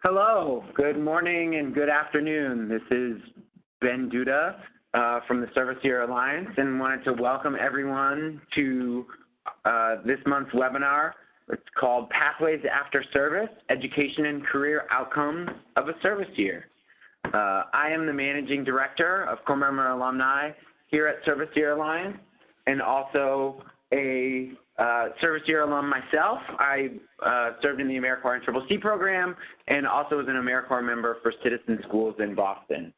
Hello, good morning and good afternoon. This is Ben Duda from the Service Year Alliance and wanted to welcome everyone to this month's webinar. It's called Pathways After Service, Education and Career Outcomes of a Service Year. I am the Managing Director of Core Member Alumni here at Service Year Alliance and also a Service Year alum myself. I served in the AmeriCorps CCC program and also was an AmeriCorps member for Citizen Schools in Boston.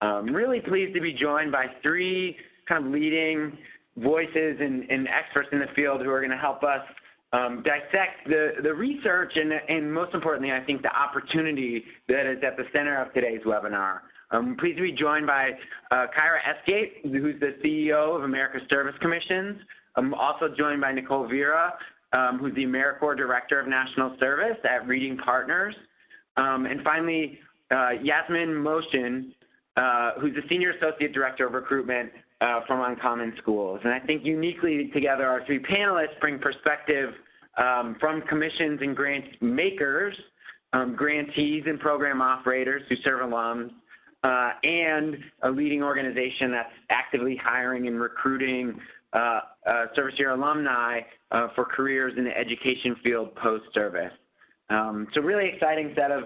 Really pleased to be joined by three kind of leading voices and experts in the field who are going to help us dissect the research and most importantly, I think, the opportunity that is at the center of today's webinar. I'm pleased to be joined by Kyra Esgate, who's the CEO of America's Service Commissions. I'm also joined by Nicole Vera, who's the AmeriCorps Director of National Service at Reading Partners. And finally, Yasmin Moshin, who's the Senior Associate Director of Recruitment from Uncommon Schools. And I think uniquely together, our three panelists bring perspective from commissions and grant makers, grantees and program operators who serve alums, and a leading organization that's actively hiring and recruiting Service Year alumni for careers in the education field post-service. So really exciting set of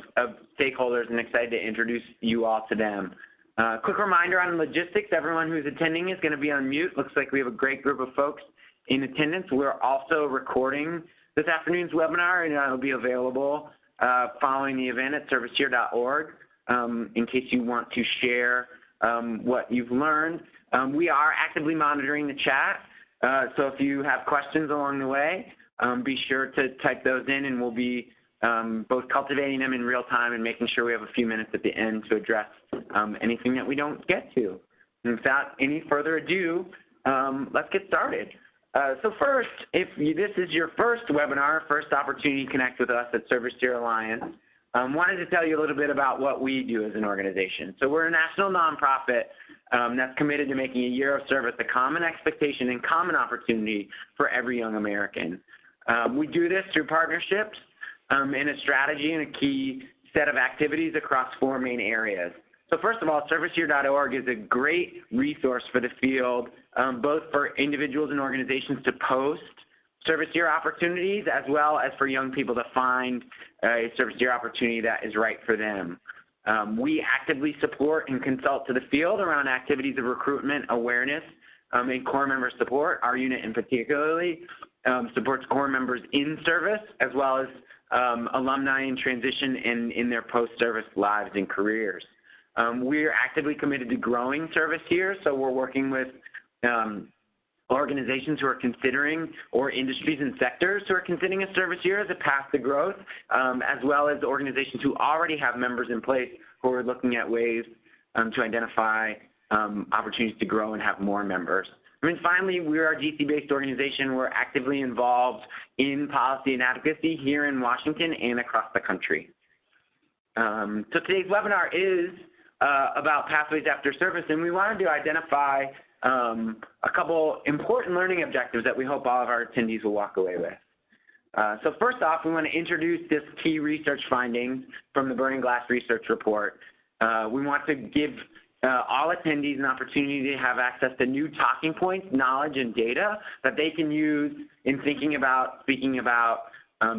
stakeholders and excited to introduce you all to them. Quick reminder on logistics, everyone who's attending is going to be on mute. Looks like we have a great group of folks in attendance. We're also recording this afternoon's webinar and it'll be available following the event at serviceyear.org in case you want to share what you've learned. We are actively monitoring the chat, so if you have questions along the way, be sure to type those in and we'll be both cultivating them in real time and making sure we have a few minutes at the end to address anything that we don't get to. And without any further ado, let's get started. So first, if this is your first webinar, first opportunity to connect with us at Service Year Alliance, wanted to tell you a little bit about what we do as an organization. So we're a national nonprofit that's committed to making a year of service a common expectation and common opportunity for every young American. We do this through partnerships and a strategy and a key set of activities across four main areas. So first of all, serviceyear.org is a great resource for the field, both for individuals and organizations to post service year opportunities as well as for young people to find a service year opportunity that is right for them. We actively support and consult to the field around activities of recruitment, awareness, and core member support. Our unit in particularly supports core members in service as well as alumni in transition and in their post-service lives and careers. We're actively committed to growing service here, so we're working with organizations who are considering, or industries and sectors who are considering a service year as a path to growth, as well as organizations who already have members in place who are looking at ways to identify opportunities to grow and have more members. I mean, finally, we're a DC-based organization. We're actively involved in policy and advocacy here in Washington and across the country. So today's webinar is about Pathways After Service, and we wanted to identify a couple important learning objectives that we hope all of our attendees will walk away with. So first off, we want to introduce this key research findings from the Burning Glass Research Report. We want to give all attendees an opportunity to have access to new talking points, knowledge, and data that they can use in thinking about, speaking about,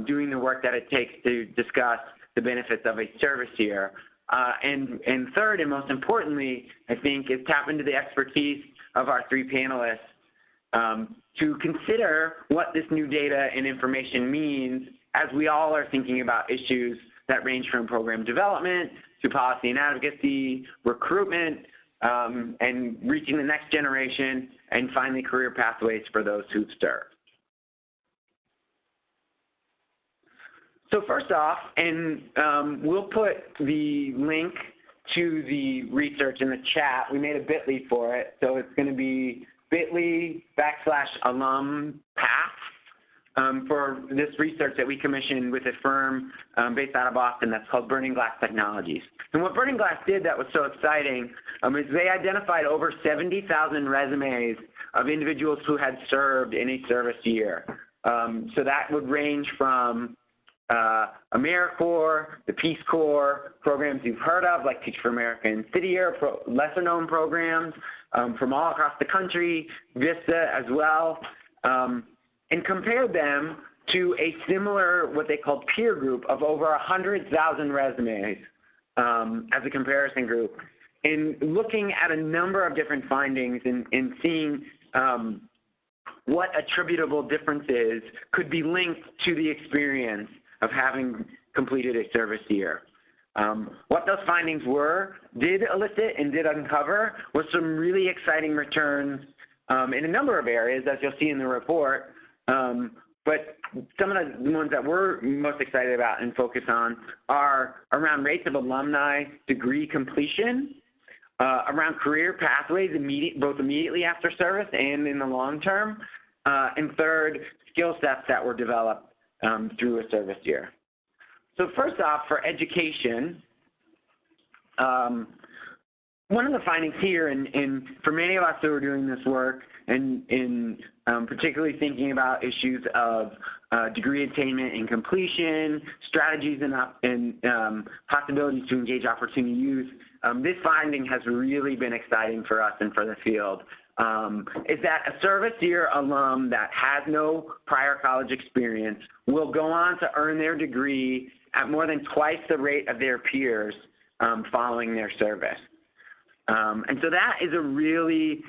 doing the work that it takes to discuss the benefits of a service year. And third, and most importantly, I think, is tap into the expertise of our three panelists to consider what this new data and information means as we all are thinking about issues that range from program development to policy and advocacy, recruitment, and reaching the next generation, and finally career pathways for those who've served. So first off, and we'll put the link to the research in the chat. We made a bit.ly for it, so it's going to be bit.ly/alum path for this research that we commissioned with a firm based out of Boston that's called Burning Glass Technologies. And what Burning Glass did that was so exciting is they identified over 70,000 resumes of individuals who had served in a service year. So that would range from AmeriCorps, the Peace Corps, programs you've heard of like Teach for America and City Year, lesser-known programs from all across the country, Vista as well, and compared them to a similar, what they called peer group of over 100,000 resumes as a comparison group, and looking at a number of different findings and seeing what attributable differences could be linked to the experience of having completed a service year. What those findings did elicit and did uncover was some really exciting returns in a number of areas, as you'll see in the report. But some of the ones that we're most excited about and focus on are around rates of alumni degree completion, around career pathways both immediately after service and in the long term, and third, skill sets that were developed through a service year. So first off, for education, one of the findings here, and for many of us who are doing this work, and in particularly thinking about issues of degree attainment and completion, strategies and possibilities to engage opportunity youth, this finding has really been exciting for us and for the field, is that a service year alum that has no prior college experience will go on to earn their degree at more than twice the rate of their peers following their service. And so that is a really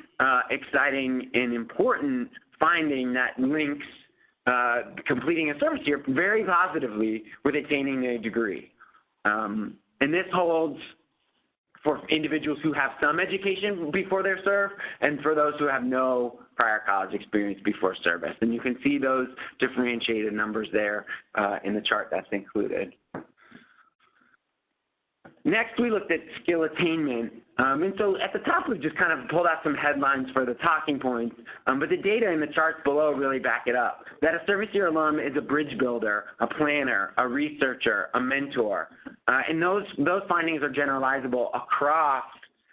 exciting and important finding that links completing a service year very positively with attaining a degree. And this holds for individuals who have some education before their serve and for those who have no prior college experience before service. And you can see those differentiated numbers there in the chart that's included. Next, we looked at skill attainment. And so at the top, we've just kind of pulled out some headlines for the talking points, but the data in the charts below really back it up. That a service year alum is a bridge builder, a planner, a researcher, a mentor. And those findings are generalizable across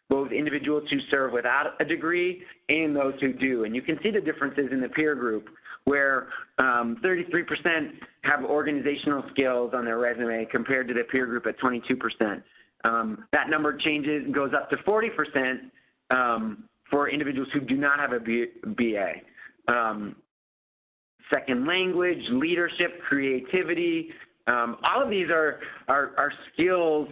both individuals who serve without a degree and those who do. And you can see the differences in the peer group, where 33% have organizational skills on their resume compared to the peer group at 22%. That number changes and goes up to 40% for individuals who do not have a BA. Second language, leadership, creativity, all of these are skills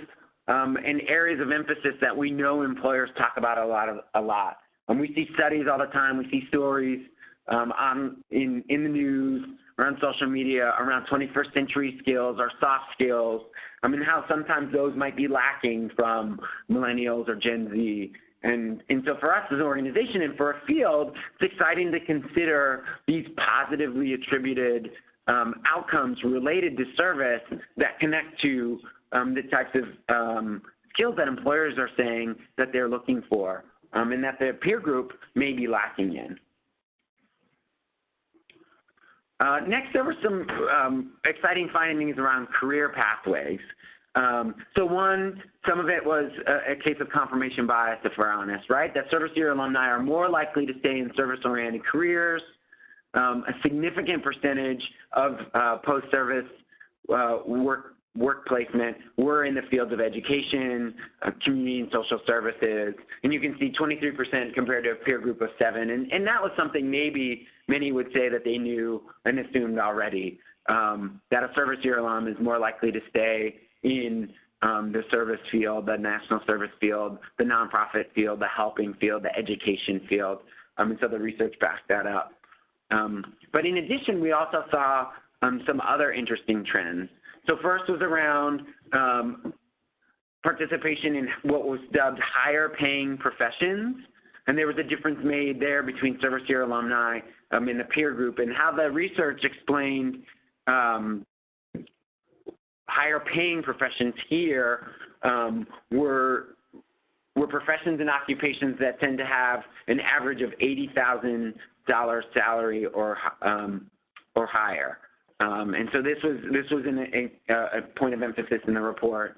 and areas of emphasis that we know employers talk about a lot. We see studies all the time. We see stories in the news or on social media around 21st century skills or soft skills. I mean, how sometimes those might be lacking from millennials or Gen Z. And so for us as an organization and for a field, it's exciting to consider these positively attributed outcomes related to service that connect to the types of skills that employers are saying that they're looking for and that the peer group may be lacking in. Next, there were some exciting findings around career pathways. Some of it was a case of confirmation bias, if we're honest, right? That service year alumni are more likely to stay in service-oriented careers. A significant percentage of post-service work placement were in the fields of education, community and social services, and you can see 23% compared to a peer group of 7%, and that was something maybe many would say that they knew and assumed already, that a service year alum is more likely to stay in the service field, the national service field, the nonprofit field, the helping field, the education field, and so the research backs that up. But in addition, we also saw some other interesting trends. So first was around participation in what was dubbed higher paying professions. And there was a difference made there between service year alumni in the peer group, and how the research explained higher paying professions here were professions and occupations that tend to have an average of $80,000 salary or higher. And so this was a point of emphasis in the report.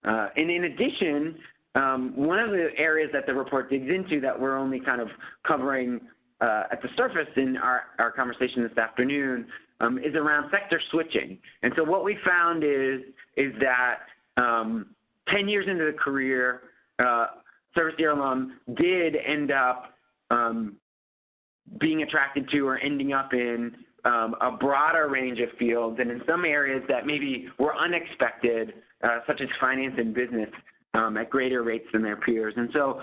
And in addition, one of the areas that the report digs into that we're only kind of covering at the surface in our conversation this afternoon is around sector switching. And so what we found is that 10 years into the career, service year alum did end up being attracted to or ending up in a broader range of fields, and in some areas that maybe were unexpected, such as finance and business, at greater rates than their peers. And so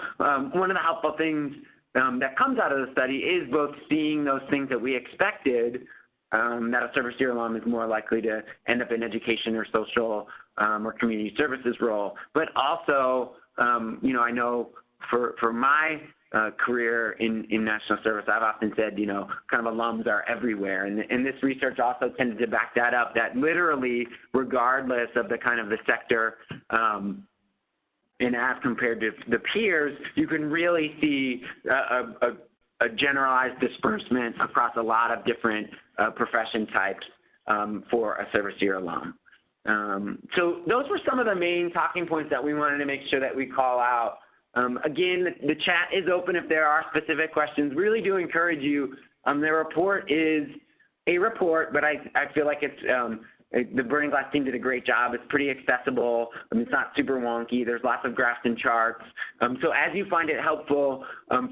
one of the helpful things that comes out of the study is both seeing those things that we expected, that a service year alum is more likely to end up in education or social or community services role, but also, I know for my career in national service, I've often said, kind of alums are everywhere. And this research also tended to back that up, that literally, regardless of the kind of the sector, and as compared to the peers, you can really see a generalized disbursement across a lot of different profession types for a service year alum. So those were some of the main talking points that we wanted to make sure that we call out. Again, the chat is open if there are specific questions. Really do encourage you. The report is a report, but I feel like it's the Burning Glass team did a great job. It's pretty accessible. It's not super wonky. There's lots of graphs and charts. So as you find it helpful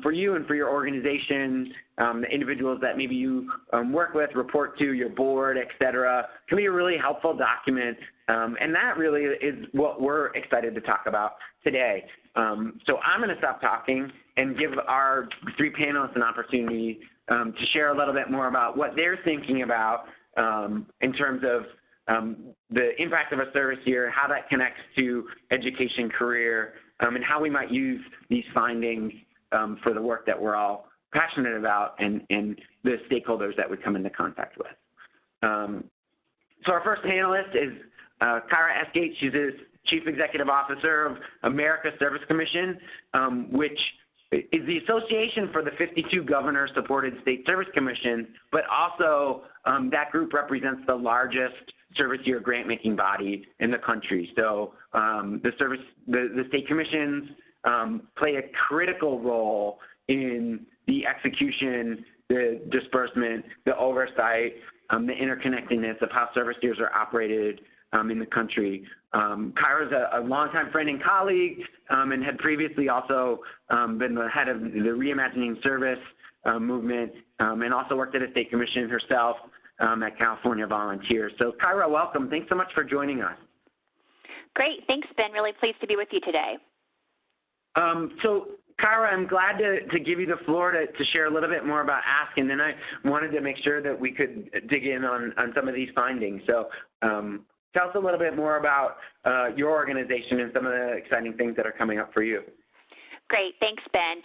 for you and for your organization, the individuals that maybe you work with, report to, your board, et cetera, can be a really helpful document. And that really is what we're excited to talk about today. So I'm going to stop talking and give our three panelists an opportunity to share a little bit more about what they're thinking about in terms of the impact of a service year, how that connects to education, career, and how we might use these findings for the work that we're all passionate about and the stakeholders that we come into contact with. So our first panelist is Kyra Eskate. She's the Chief Executive Officer of America Service Commission, which is the association for the 52 governor-supported state service commissions, but also that group represents the largest service year grant-making body in the country. So the state commissions play a critical role in the execution, the disbursement, the oversight, the interconnectedness of how service years are operated in the country. Kyra's a longtime friend and colleague, and had previously also been the head of the Reimagining Service movement, and also worked at a state commission herself at California Volunteers. So Kyra, welcome. Thanks so much for joining us. Great. Thanks, Ben. Really pleased to be with you today. So Kyra, I'm glad to give you the floor to share a little bit more about ASK, and then I wanted to make sure that we could dig in on some of these findings. So tell us a little bit more about your organization and some of the exciting things that are coming up for you. Great. Thanks, Ben.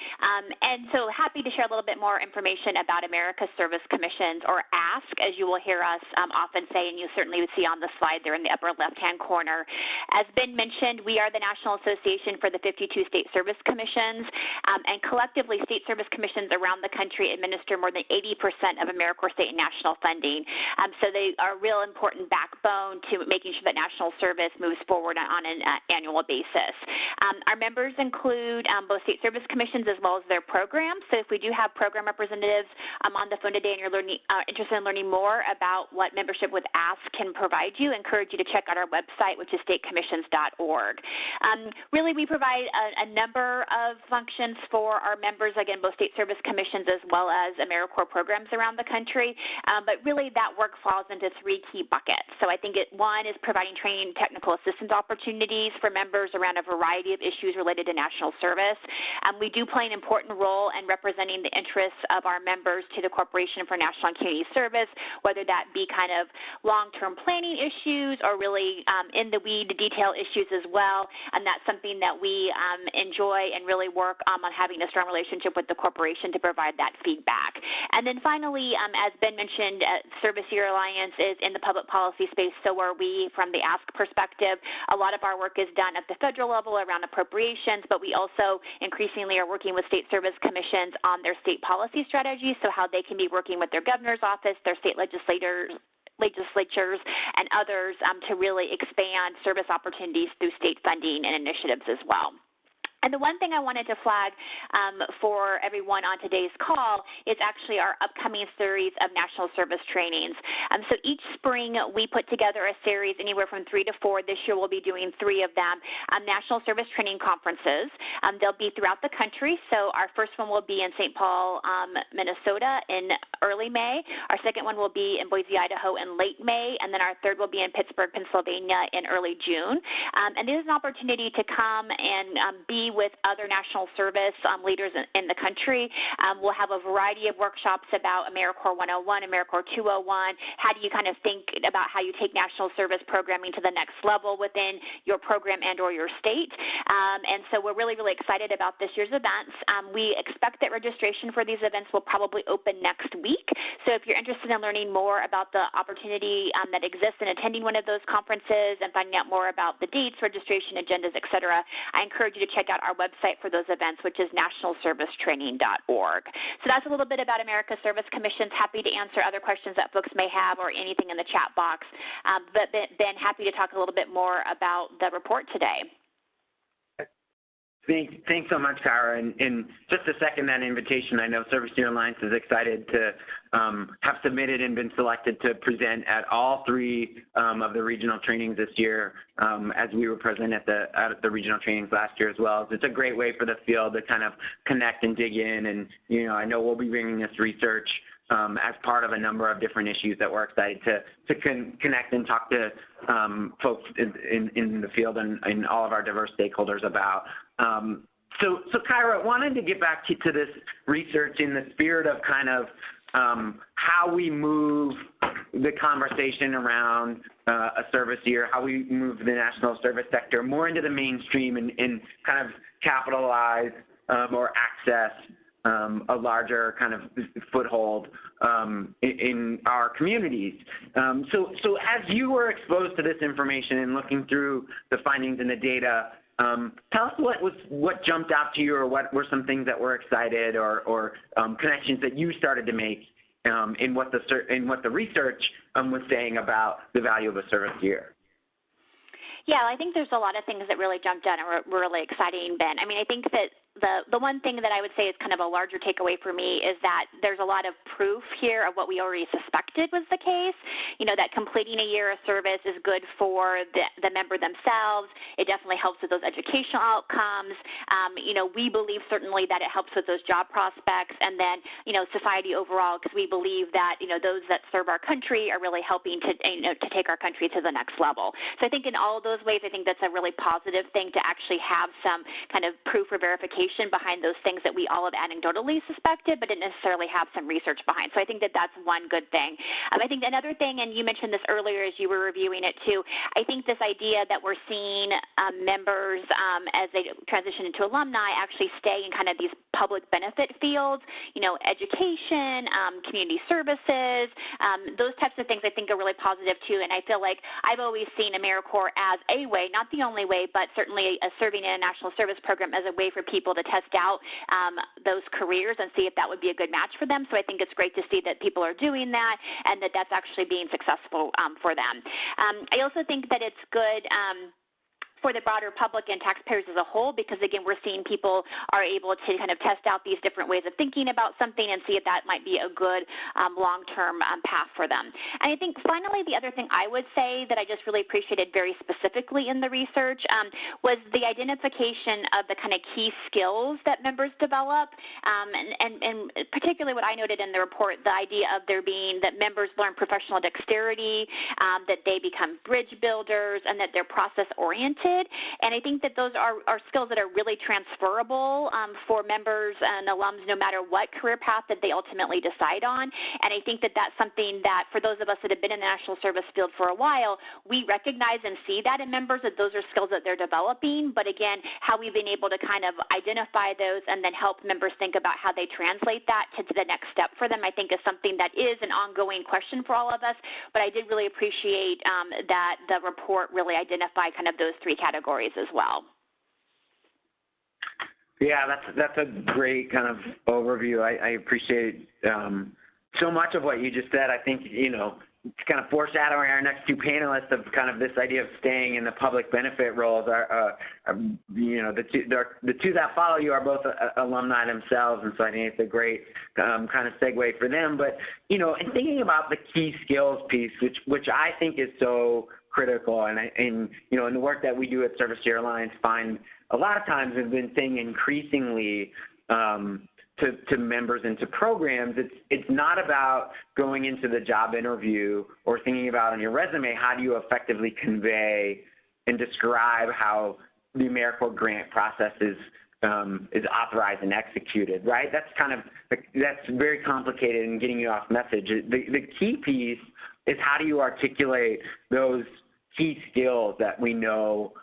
And so happy to share a little bit more information about America's Service Commissions, or ASK, as you will hear us often say, and you certainly would see on the slide there in the upper left-hand corner. As Ben mentioned, we are the National Association for the 52 State Service Commissions, and collectively, state service commissions around the country administer more than 80% of AmeriCorps state and national funding. So they are a real important backbone to making sure that national service moves forward on an annual basis. Our members include both state service commissions as well as their programs. So if we do have program representatives on the phone today and you're interested in learning more about what membership with ASK can provide you, I encourage you to check out our website, which is statecommissions.org. Really, we provide a number of functions for our members, again, both state service commissions as well as AmeriCorps programs around the country. But really, that work falls into three key buckets. So I think one is providing training and technical assistance opportunities for members around a variety of issues related to national service. We do play an important role in representing the interests of our members to the Corporation for National and Community Service, whether that be kind of long-term planning issues or really in the weed detail issues as well. And that's something that we enjoy and really work on having a strong relationship with the corporation to provide that feedback. And then finally, as Ben mentioned, Service Year Alliance is in the public policy space, so are we from the ASK perspective. A lot of our work is done at the federal level around appropriations, but we also increasingly are working with state service commissions on their state policy strategies, so how they can be working with their governor's office, their state legislatures, and others to really expand service opportunities through state funding and initiatives as well. And the one thing I wanted to flag for everyone on today's call is actually our upcoming series of national service trainings. So each spring we put together a series anywhere from 3 to 4. This year we'll be doing 3 of them, national service training conferences. They'll be throughout the country. So our first one will be in St. Paul, Minnesota in early May. Our second one will be in Boise, Idaho in late May. And then our third will be in Pittsburgh, Pennsylvania in early June. And it is an opportunity to come and be with other national service leaders in the country. We'll have a variety of workshops about AmeriCorps 101, AmeriCorps 201. How do you kind of think about how you take national service programming to the next level within your program and or your state? And so we're really, really excited about this year's events. We expect that registration for these events will probably open next week. So if you're interested in learning more about the opportunity that exists in attending one of those conferences and finding out more about the dates, registration, agendas, et cetera, I encourage you to check out our website for those events, which is nationalservicetraining.org. So that's a little bit about America's Service Commissions. Happy to answer other questions that folks may have or anything in the chat box. But Ben, happy to talk a little bit more about the report today. Thanks so much, Kyra. And just to second that invitation, I know Service Year Alliance is excited to have submitted and been selected to present at all 3 of the regional trainings this year, as we were present at the regional trainings last year as well. So it's a great way for the field to kind of connect and dig in. And, you know, I know we'll be bringing this research as part of a number of different issues that we're excited to connect and talk to folks in the field and all of our diverse stakeholders about. So Kyra, wanted to get back to this research in the spirit of kind of how we move the conversation around a service year, how we move the national service sector more into the mainstream and kind of capitalize or access a larger kind of foothold in our communities. So as you were exposed to this information and looking through the findings and the data, tell us what jumped out to you, or what were some things that were excited, or connections that you started to make in what the research was saying about the value of a service year. Yeah, I think there's a lot of things that really jumped out and were really exciting, Ben. I mean, I think that the one thing that I would say is kind of a larger takeaway for me is that there's a lot of proof here of what we already suspected was the case, you know, that completing a year of service is good for the member themselves. It definitely helps with those educational outcomes. You know, we believe certainly that it helps with those job prospects, and then, you know, society overall, because we believe that, you know, those that serve our country are really helping to, you know, to take our country to the next level. So I think in all of those ways, I think that's a really positive thing to actually have some kind of proof or verification behind those things that we all have anecdotally suspected, but didn't necessarily have some research behind. So I think that that's one good thing. I think another thing, and you mentioned this earlier as you were reviewing it too, I think this idea that we're seeing members as they transition into alumni actually stay in kind of these public benefit fields, you know, education, community services, those types of things I think are really positive too. And I feel like I've always seen AmeriCorps as a way, not the only way, but certainly serving in a national service program as a way for people to test out those careers and see if that would be a good match for them. So I think it's great to see that people are doing that and that that's actually being successful for them. I also think that it's good for the broader public and taxpayers as a whole, because again, we're seeing people are able to kind of test out these different ways of thinking about something and see if that might be a good long-term path for them. And I think finally, the other thing I would say that I just really appreciated very specifically in the research was the identification of the kind of key skills that members develop, and particularly what I noted in the report, the idea of there being that members learn professional dexterity, that they become bridge builders, and that they're process-oriented. And I think that those are skills that are really transferable for members and alums no matter what career path that they ultimately decide on. And I think that that's something that for those of us that have been in the national service field for a while, we recognize and see that in members, that those are skills that they're developing. But again, how we've been able to kind of identify those and then help members think about how they translate that to the next step for them, I think is something that is an ongoing question for all of us. But I did really appreciate that the report really identified kind of those 3 categories as well. Yeah, that's a great kind of overview. I appreciate so much of what you just said. I think, you know, kind of foreshadowing our next two panelists of kind of this idea of staying in the public benefit roles the two that follow you are both alumni themselves, and so I think it's a great kind of segue for them. But, in thinking about the key skills piece, which I think is so critical, and in the work that we do at Service Year Alliance, find a lot of times we've been saying increasingly to members and to programs, it's not about going into the job interview or thinking about on your resume how do you effectively convey and describe how the AmeriCorps grant process is authorized and executed, right? That's very complicated in getting you off message. The key piece is how do you articulate those key skills that we know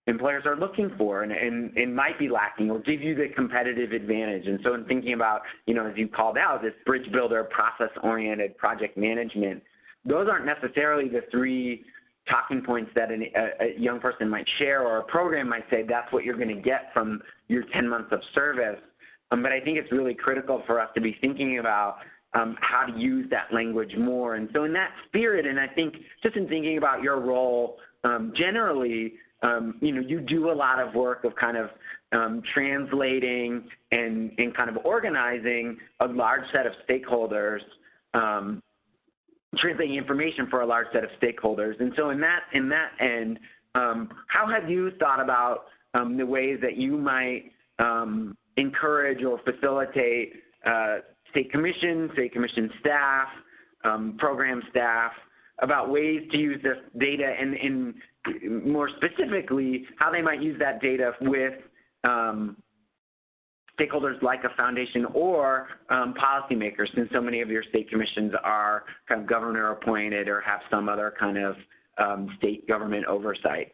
employers are looking for and might be lacking or give you the competitive advantage. And so in thinking about, as you called out, this bridge builder, process-oriented project management, those aren't necessarily the three talking points that a young person might share or a program might say that's what you're going to get from your 10 months of service. But I think it's really critical for us to be thinking about how to use that language more. And so in that spirit, and I think just in thinking about your role generally, you do a lot of work of kind of translating and kind of organizing a large set of stakeholders, translating information for a large set of stakeholders. And so in that end, how have you thought about the ways that you might encourage or facilitate state commission staff, program staff, about ways to use this data and more specifically, how they might use that data with stakeholders like a foundation or policymakers, since so many of your state commissions are kind of governor appointed or have some other kind of state government oversight?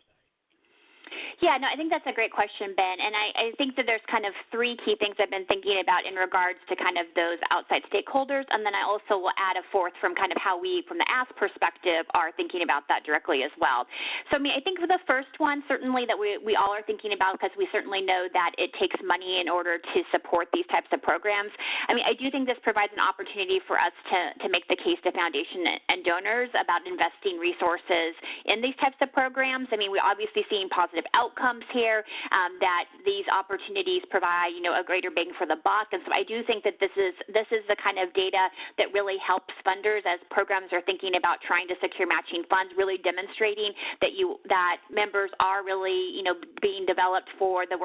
Yeah, no, I think that's a great question, Ben. And I think that there's kind of three key things I've been thinking about in regards to kind of those outside stakeholders. And then I also will add a fourth from kind of how we, from the ask perspective, are thinking about that directly as well. So, I think for the first one, certainly that we all are thinking about, because we certainly know that it takes money in order to support these types of programs. I do think this provides an opportunity for us to make the case to foundation and donors about investing resources in these types of programs. We're obviously seeing positive outcomes here, that these opportunities provide, a greater bang for the buck. And so I do think that this is the kind of data that really helps funders as programs are thinking about trying to secure matching funds, really demonstrating that members are really, being developed for the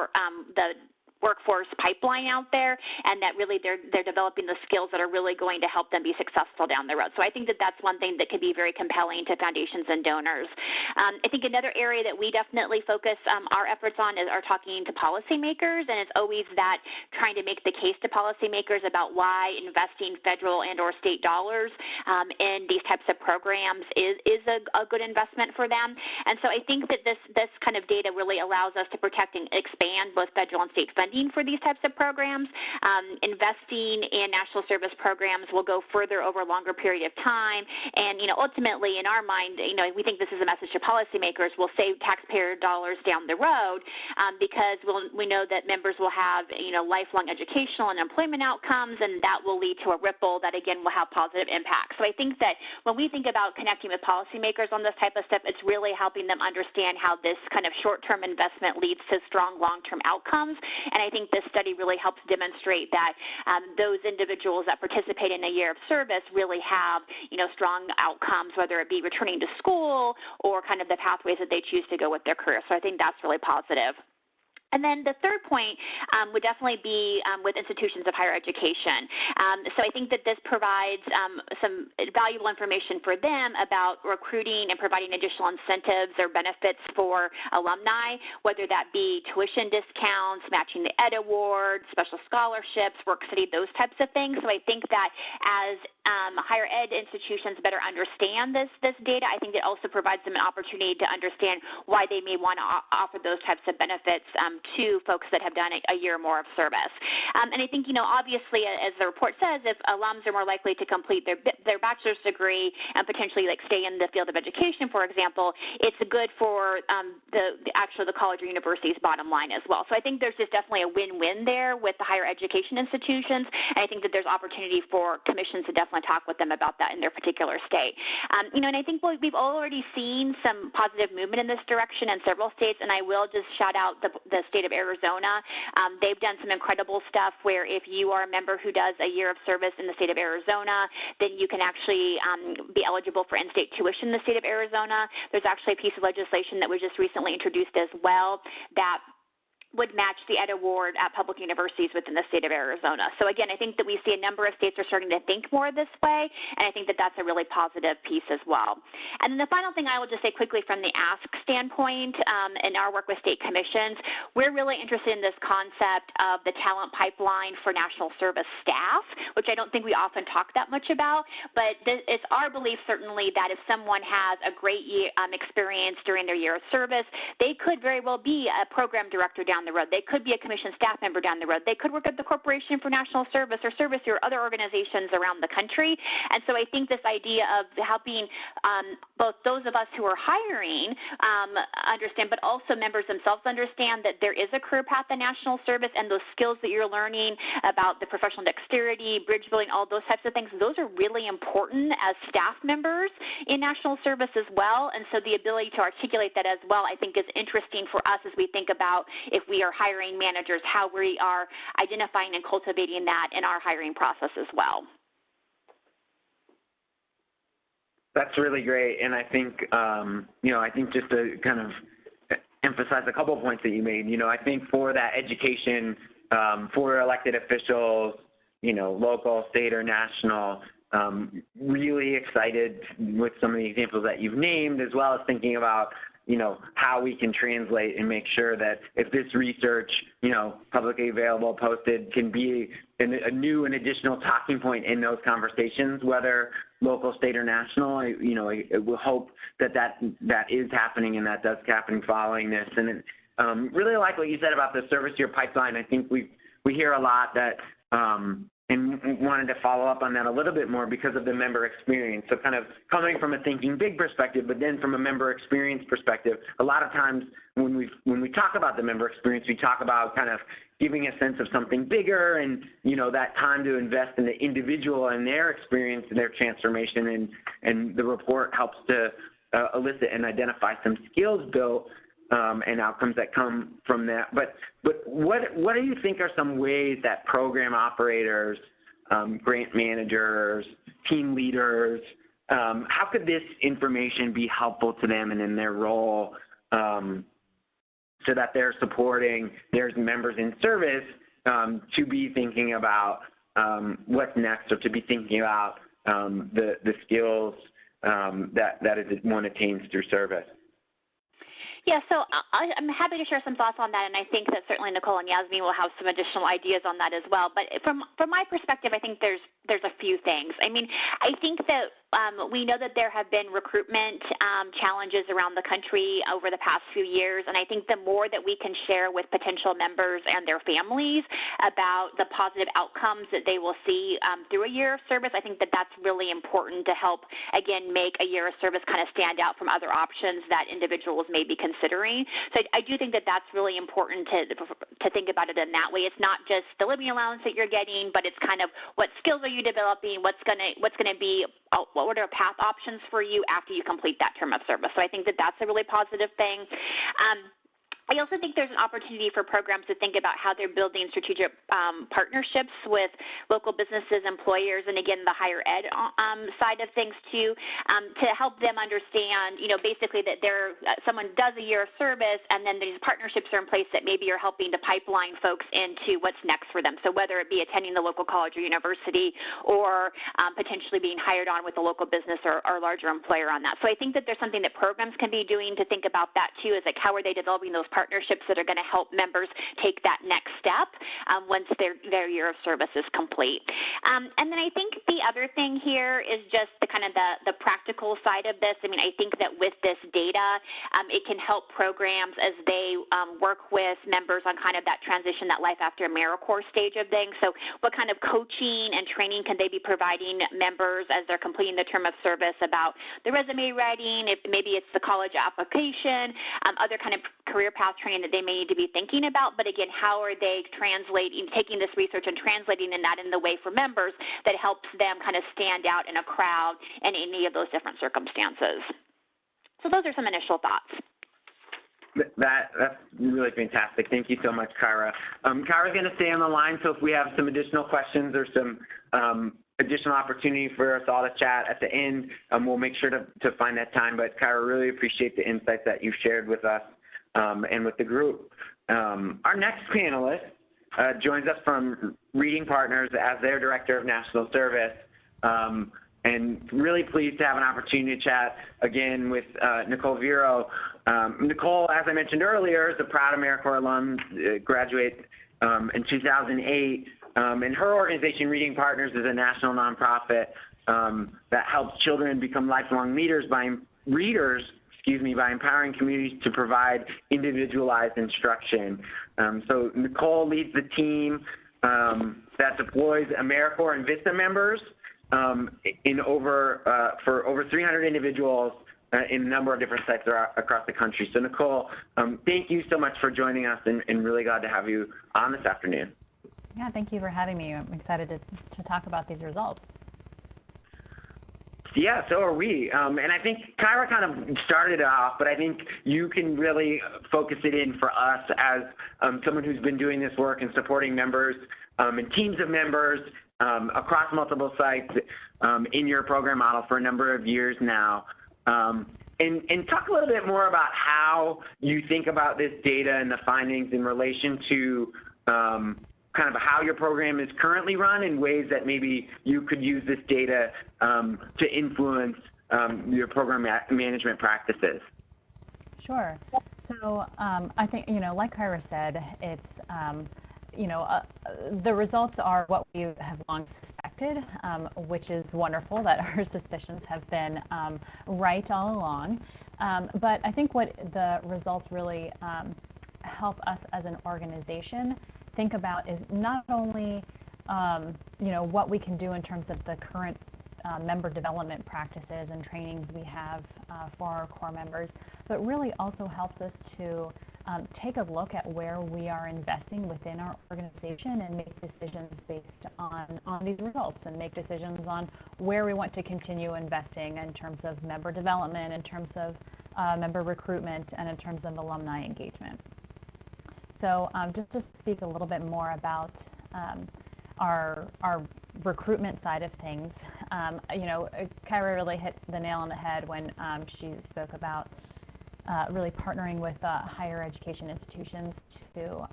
workforce pipeline out there, and that really they're developing the skills that are really going to help them be successful down the road. So I think that that's one thing that could be very compelling to foundations and donors. I think another area that we definitely focus our efforts on are talking to policymakers, and it's always that trying to make the case to policymakers about why investing federal and or state dollars in these types of programs is a good investment for them. And so I think that this kind of data really allows us to protect and expand both federal and state funding for these types of programs. Investing in national service programs will go further over a longer period of time. And, ultimately, in our mind, we think this is a message to policymakers. We'll save taxpayer dollars down the road because we know that members will have, lifelong educational and employment outcomes, and that will lead to a ripple that, again, will have positive impact. So I think that when we think about connecting with policymakers on this type of stuff, it's really helping them understand how this kind of short-term investment leads to strong long-term outcomes. And I think this study really helps demonstrate that those individuals that participate in a year of service really have, strong outcomes, whether it be returning to school or kind of the pathways that they choose to go with their career. So I think that's really positive. And then the third point would definitely be with institutions of higher education. So I think that this provides some valuable information for them about recruiting and providing additional incentives or benefits for alumni, whether that be tuition discounts, matching the Ed Award, special scholarships, work study, those types of things. So I think that as higher ed institutions better understand this data, I think it also provides them an opportunity to understand why they may want to offer those types of benefits to folks that have done a year or more of service. And I think, obviously, as the report says, if alums are more likely to complete their bachelor's degree and potentially stay in the field of education, for example, it's good for the college or university's bottom line as well. So I think there's just definitely a win-win there with the higher education institutions, and I think that there's opportunity for commissions to definitely talk with them about that in their particular state. And I think we've already seen some positive movement in this direction in several states, and I will just shout out the state of Arizona. They've done some incredible stuff where if you are a member who does a year of service in the state of Arizona, then you can actually be eligible for in-state tuition in the state of Arizona. There's actually a piece of legislation that was just recently introduced as well that would match the Ed Award at public universities within the state of Arizona. So again, I think that we see a number of states are starting to think more this way, and I think that that's a really positive piece as well. And then the final thing I will just say quickly from the ask standpoint in our work with state commissions, we're really interested in this concept of the talent pipeline for national service staff, which I don't think we often talk that much about, but it's our belief certainly that if someone has a great experience during their year of service, they could very well be a program director down the road. They could be a commission staff member down the road. They could work at the Corporation for National Service or Service or other organizations around the country. And so I think this idea of helping both those of us who are hiring understand, but also members themselves understand that there is a career path in national service, and those skills that you're learning about the professional dexterity, bridge building, all those types of things, those are really important as staff members in national service as well. And so the ability to articulate that as well, I think, is interesting for us as we think about if we are hiring managers, how we are identifying and cultivating that in our hiring process as well. That's really great, and I think, I think just to kind of emphasize a couple of points that you made, I think for that education, for elected officials, local, state, or national, really excited with some of the examples that you've named, as well as thinking about how we can translate and make sure that if this research, publicly available, posted, can be a new and additional talking point in those conversations, whether local, state, or national. I will hope that is happening and that does happen following this. And really like what you said about the service year pipeline. I think we hear a lot that and wanted to follow up on that a little bit more because of the member experience. So kind of coming from a thinking big perspective, but then from a member experience perspective, a lot of times when we talk about the member experience, we talk about kind of giving a sense of something bigger and, that time to invest in the individual and their experience and their transformation. And the report helps to elicit and identify some skills built and outcomes that come from that. But what do you think are some ways that program operators, grant managers, team leaders, how could this information be helpful to them and in their role so that they're supporting their members in service to be thinking about what's next, or to be thinking about the skills that one attains through service? Yeah, so I'm happy to share some thoughts on that, and I think that certainly Nicole and Yasmin will have some additional ideas on that as well. But from my perspective, I think there's a few things. I mean, I think that we know that there have been recruitment challenges around the country over the past few years, and I think the more that we can share with potential members and their families about the positive outcomes that they will see through a year of service, I think that that's really important to help, again, make a year of service kind of stand out from other options that individuals may be considering. So I do think that that's really important to think about it in that way. It's not just the living allowance that you're getting, but it's kind of what skills are you developing, what's going to be what are path options for you after you complete that term of service. So I think that that's a really positive thing. I also think there's an opportunity for programs to think about how they're building strategic partnerships with local businesses, employers, and again, the higher ed side of things too, to help them understand, basically that someone does a year of service, and then these partnerships are in place that maybe are helping to pipeline folks into what's next for them. So whether it be attending the local college or university, or potentially being hired on with a local business or larger employer on that. So I think that there's something that programs can be doing to think about that too, is like how are they developing those partnerships partnerships that are going to help members take that next step once their year of service is complete. And then I think the other thing here is just the kind of the practical side of this. I mean, I think that with this data, it can help programs as they work with members on kind of that transition, that life after AmeriCorps stage of things. So what kind of coaching and training can they be providing members as they're completing the term of service about the resume writing, if maybe it's the college application, other kind of career path training that they may need to be thinking about. But again, how are they taking this research and translating that in the way for members that helps them kind of stand out in a crowd in any of those different circumstances? So those are some initial thoughts. That's really fantastic. Thank you so much, Kyra. Kyra's going to stay on the line, so if we have some additional questions or some additional opportunity for us all to chat at the end, we'll make sure to find that time. But Kyra, really appreciate the insights that you shared with us and with the group. Our next panelist joins us from Reading Partners as their Director of National Service. And really pleased to have an opportunity to chat again with Nicole Vero. Nicole, as I mentioned earlier, is a proud AmeriCorps alum, graduate in 2008. And her organization, Reading Partners, is a national nonprofit that helps children become lifelong readers by empowering communities to provide individualized instruction. So Nicole leads the team that deploys AmeriCorps and VISTA members for over 300 individuals in a number of different sites across the country. So Nicole, thank you so much for joining us, and really glad to have you on this afternoon. Yeah, thank you for having me. I'm excited to talk about these results. Yeah, so are we. And I think Kyra kind of started it off, but I think you can really focus it in for us as someone who's been doing this work and supporting members and teams of members across multiple sites in your program model for a number of years now. And talk a little bit more about how you think about this data and the findings in relation to kind of how your program is currently run and ways that maybe you could use this data to influence your program management practices. Sure. So I think, like Kyra said, it's, the results are what we have long suspected, which is wonderful that our suspicions have been right all along. But I think what the results really help us as an organization think about is not only, what we can do in terms of the current member development practices and trainings we have for our core members, but really also helps us to take a look at where we are investing within our organization and make decisions based on these results, and make decisions on where we want to continue investing in terms of member development, in terms of member recruitment, and in terms of alumni engagement. So just to speak a little bit more about our recruitment side of things, Kyra really hit the nail on the head when she spoke about really partnering with higher education institutions to,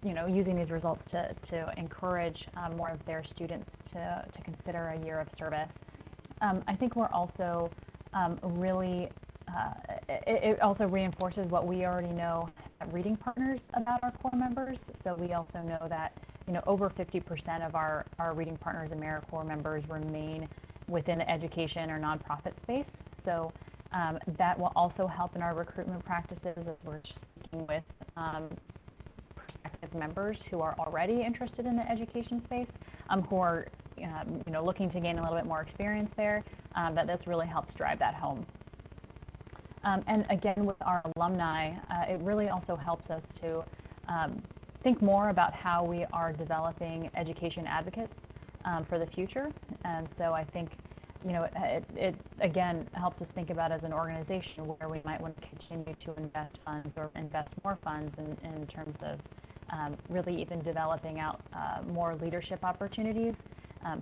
using these results to encourage more of their students to consider a year of service. I think we're also really, it also reinforces what we already know at Reading Partners about our core members. So we also know that, over 50% of our Reading Partners AmeriCorps members remain within the education or nonprofit space. So that will also help in our recruitment practices as we're speaking with prospective members who are already interested in the education space, who are looking to gain a little bit more experience there. That this really helps drive that home. And again, with our alumni, it really also helps us to think more about how we are developing education advocates for the future. And so I think, it again helps us think about as an organization where we might want to continue to invest funds or invest more funds in terms of really even developing out more leadership opportunities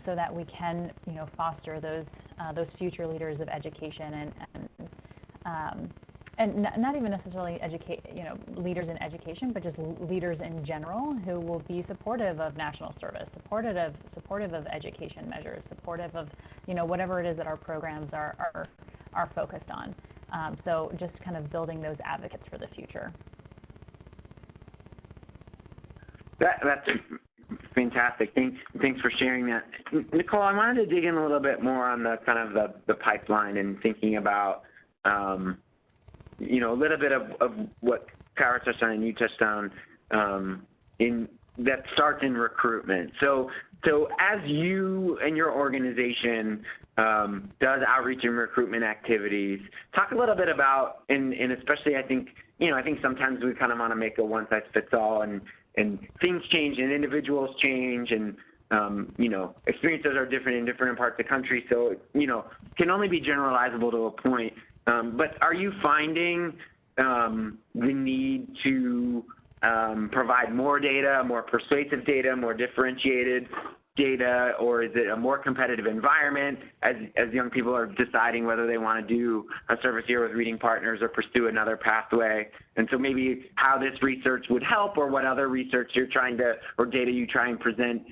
so that we can, foster those future leaders of education and not even necessarily leaders in education, but just leaders in general who will be supportive of national service, supportive of education measures, supportive of whatever it is that our programs are focused on. So just kind of building those advocates for the future. That's fantastic. Thanks for sharing that. Nicole, I wanted to dig in a little bit more on the kind of the pipeline and thinking about, a little bit of what Kyra touched on and you touched on that starts in recruitment. So as you and your organization does outreach and recruitment activities, talk a little bit about, and especially I think sometimes we kind of want to make a one-size-fits-all, and things change and individuals change, and experiences are different in different parts of the country, so can only be generalizable to a point. But are you finding the need to provide more data, more persuasive data, more differentiated data, or is it a more competitive environment as young people are deciding whether they want to do a service year with Reading Partners or pursue another pathway? And so maybe how this research would help, or what other research you're trying to, or data you try and present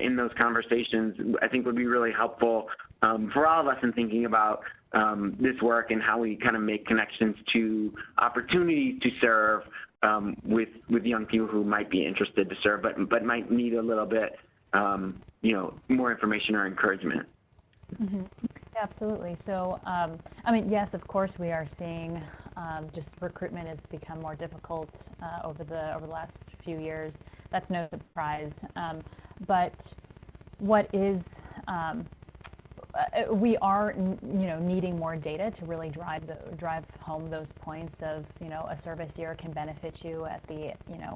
in those conversations, I think would be really helpful for all of us in thinking about this work and how we kind of make connections to opportunities to serve with young people who might be interested to serve, but might need a little bit more information or encouragement. Mm-hmm. Yeah, absolutely. So, yes, of course, we are seeing just recruitment has become more difficult over the last few years. That's no surprise. But what is we are needing more data to really drive home those points of a service year can benefit you at the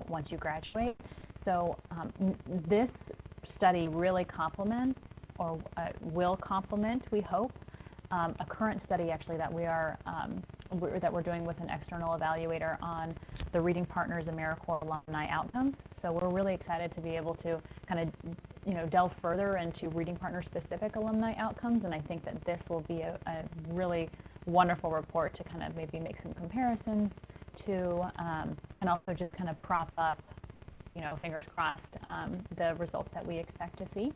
once you graduate. So this study really complements, or will complement, we hope, a current study actually that we're doing with an external evaluator on the Reading Partners AmeriCorps alumni outcomes. So we're really excited to be able to kind of delve further into Reading Partners specific alumni outcomes, and I think that this will be a really wonderful report to kind of maybe make some comparisons to, and also just kind of prop up, fingers crossed, the results that we expect to see.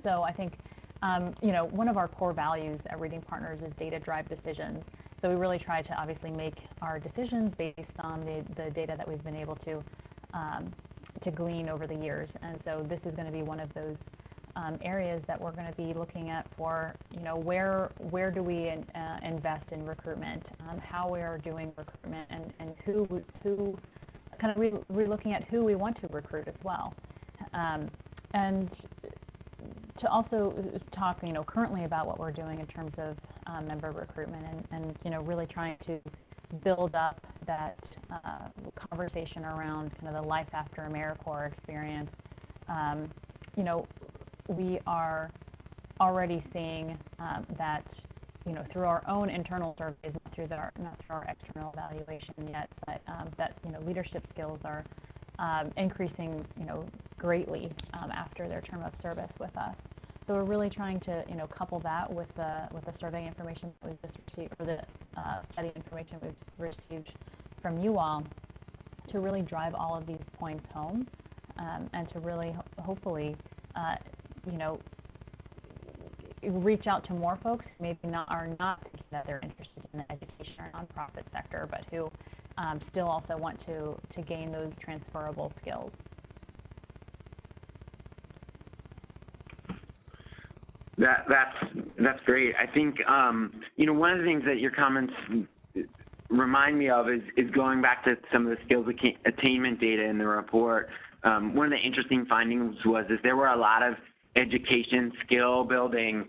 So I think, one of our core values at Reading Partners is data-driven decisions. So we really try to obviously make our decisions based on the data that we've been able to glean over the years. And so this is going to be one of those areas that we're going to be looking at for, where do we invest in recruitment, how we are doing recruitment, and who kind of we're looking at who we want to recruit as well. And to also talk, currently about what we're doing in terms of member recruitment and really trying to build up that conversation around kind of the life after AmeriCorps experience. We are already seeing that, through our own internal surveys, not through our external evaluation yet, but that leadership skills are increasing greatly after their term of service with us. So we're really trying to couple that with the survey information that we've just received, or the study information we've received from you all, to really drive all of these points home, and to really hopefully reach out to more folks who maybe are not thinking that they're interested in the education or nonprofit sector, but who still also want to gain those transferable skills. That's great. I think one of the things that your comments remind me of is going back to some of the skills attainment data in the report. One of the interesting findings was there were a lot of education skill building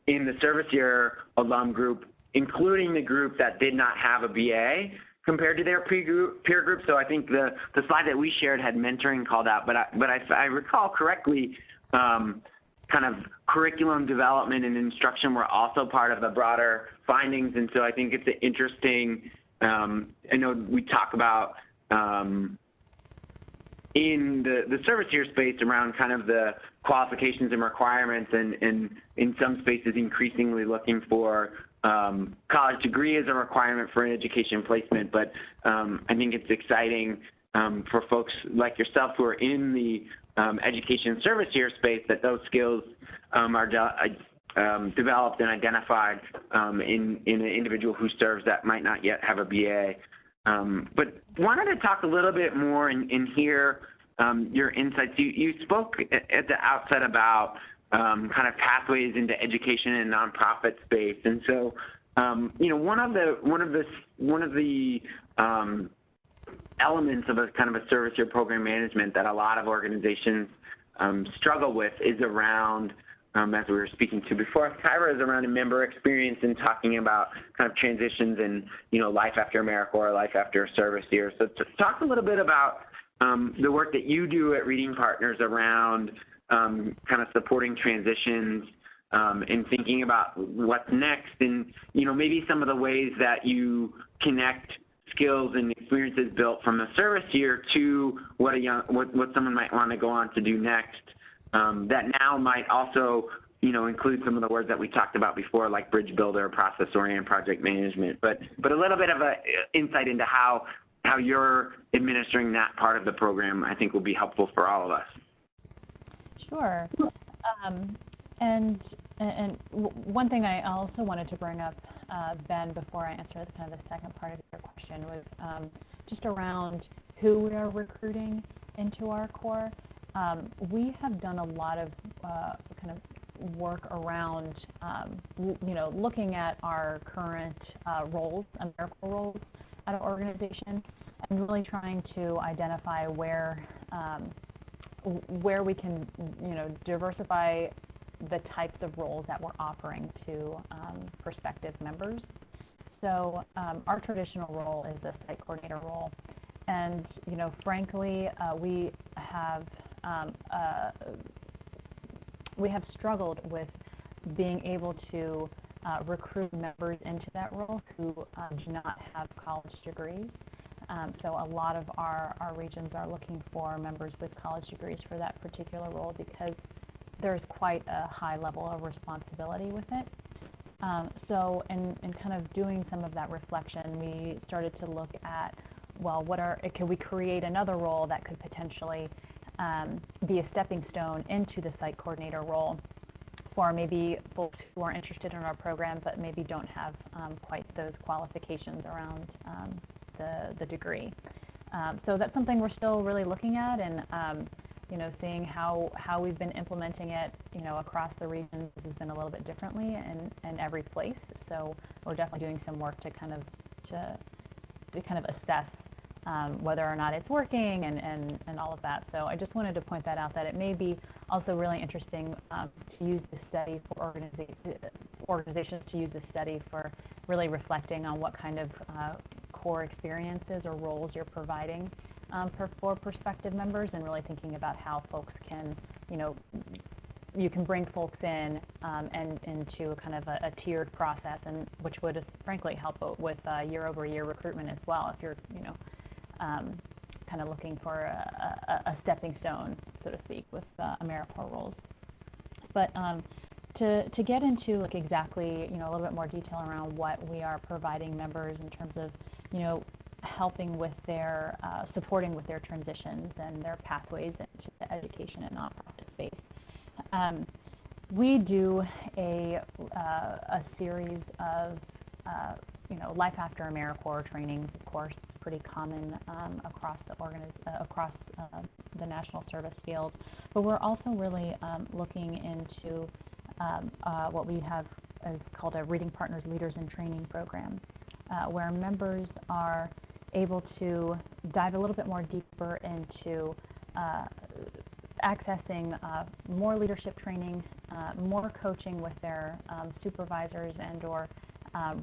in the service year alum group, including the group that did not have a BA compared to their peer group. So I think the slide that we shared had mentoring called out, but I recall correctly, kind of curriculum development and instruction were also part of the broader findings. And so I think it's an interesting, I know we talk about in the service year space around kind of the qualifications and requirements, and in some spaces increasingly looking for college degree as a requirement for an education placement. But I think it's exciting for folks like yourself who are in the education service year space that those skills are developed and identified in an individual who serves that might not yet have a BA. But wanted to talk a little bit more and hear your insights. You spoke at the outset about kind of pathways into education and nonprofit space, and so one of the elements of a kind of a service year program management that a lot of organizations struggle with is around, as we were speaking to before, Kyra, is around a member experience and talking about kind of transitions in, life after AmeriCorps or life after a service year. So talk a little bit about the work that you do at Reading Partners around kind of supporting transitions and thinking about what's next, and maybe some of the ways that you connect skills and experiences built from a service year to what someone might want to go on to do next. That now might also, include some of the words that we talked about before, like bridge builder, process oriented, project management. But a little bit of an insight into how you're administering that part of the program, I think, will be helpful for all of us. Sure. And one thing I also wanted to bring up, Ben, before I answer kind of the second part of your question, was just around who we are recruiting into our Corps. We have done a lot of kind of work around, looking at our current roles, AmeriCorps roles at our organization, and really trying to identify where we can, diversify the types of roles that we're offering to prospective members. So our traditional role is the site coordinator role, and frankly, we have struggled with being able to recruit members into that role who do not have college degrees. So a lot of our regions are looking for members with college degrees for that particular role because there's quite a high level of responsibility with it. So in kind of doing some of that reflection, we started to look at, well, can we create another role that could potentially be a stepping stone into the site coordinator role for maybe folks who are interested in our program but maybe don't have quite those qualifications around the degree. So that's something we're still really looking at, and seeing how we've been implementing it, across the regions has been a little bit differently in every place. So we're definitely doing some work to kind of assess whether or not it's working and all of that. So I just wanted to point that out, that it may be also really interesting to use this study for organizations to use this study for really reflecting on what kind of core experiences or roles you're providing for prospective members, and really thinking about how folks can, you can bring folks in and into kind of a tiered process, and which would frankly help with year-over-year recruitment as well, if you're, kind of looking for a stepping stone, so to speak, with AmeriCorps roles. But to get into like exactly, a little bit more detail around what we are providing members in terms of, helping with their, supporting with their transitions and their pathways into the education and nonprofit space. We do a series of, life after AmeriCorps trainings, of course, pretty common across the national service field. But we're also really looking into what we have is called a Reading Partners Leaders in Training program, where members are able to dive a little bit more deeper into accessing more leadership training, more coaching with their supervisors and or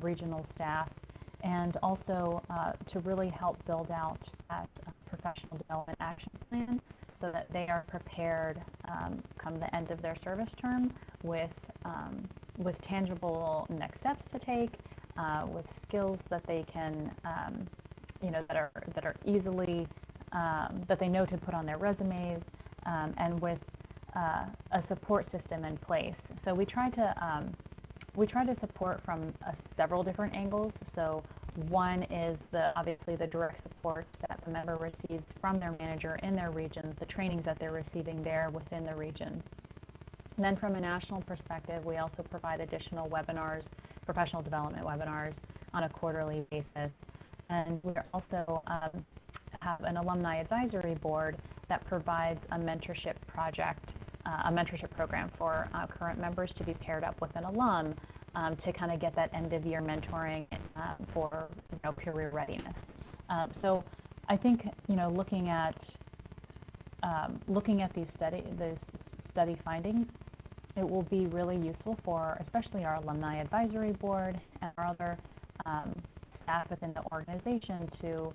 regional staff, and also to really help build out that professional development action plan so that they are prepared come the end of their service term with tangible next steps to take, with skills that they can, that are easily, that they know to put on their resumes, and with a support system in place. So we try to support from several different angles. So one is obviously the direct support that the member receives from their manager in their regions, the trainings that they're receiving there within the region. And then from a national perspective, we also provide additional webinars, professional development webinars on a quarterly basis. And we also have an alumni advisory board that provides a mentorship project, a mentorship program for current members to be paired up with an alum to kind of get that end-of-year mentoring for career readiness. So I think looking at these study findings, it will be really useful for especially our alumni advisory board and our other staff within the organization to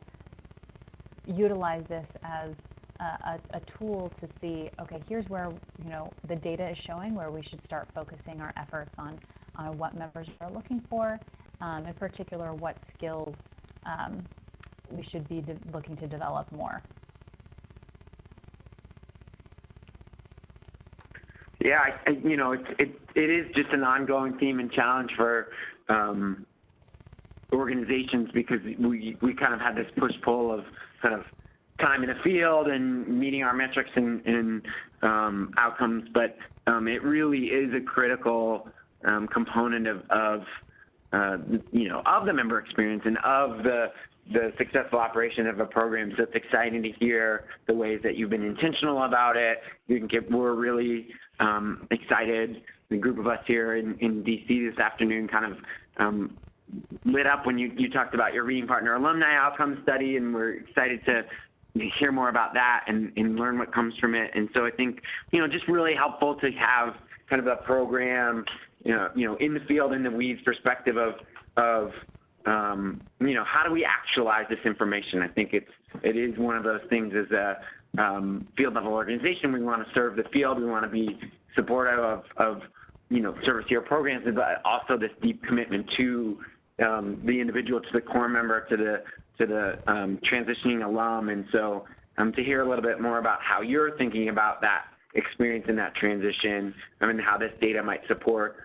utilize this as a tool to see, okay, here's where the data is showing where we should start focusing our efforts on what members are looking for, in particular what skills we should be looking to develop more. Yeah, it is just an ongoing theme and challenge for organizations because we kind of had this push-pull of kind of time in the field and meeting our metrics and outcomes, but it really is a critical component of the member experience and of the successful operation of a program. So it's exciting to hear the ways that you've been intentional about it. We're really excited. The group of us here in DC this afternoon kind of lit up when you talked about your Reading Partner Alumni Outcome Study, and we're excited to hear more about that and learn what comes from it. And so I think, just really helpful to have kind of a program, in the field, in the weeds perspective of how do we actualize this information? I think it is one of those things as a field level organization. We want to serve the field. We want to be supportive of service year programs, but also this deep commitment to the individual, to the core member, to the transitioning alum. And so to hear a little bit more about how you're thinking about that experience in that transition and how this data might support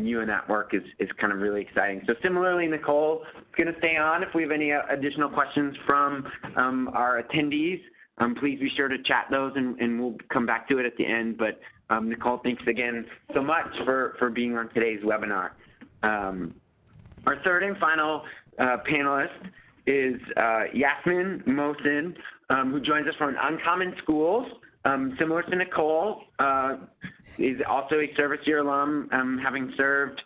you in that work is kind of really exciting. So similarly, Nicole is going to stay on. If we have any additional questions from our attendees, please be sure to chat those and we'll come back to it at the end. But Nicole, thanks again so much for being on today's webinar. Our third and final panelist is Yasmin Mohsin, who joins us from Uncommon Schools. Similar to Nicole, is also a service year alum, having served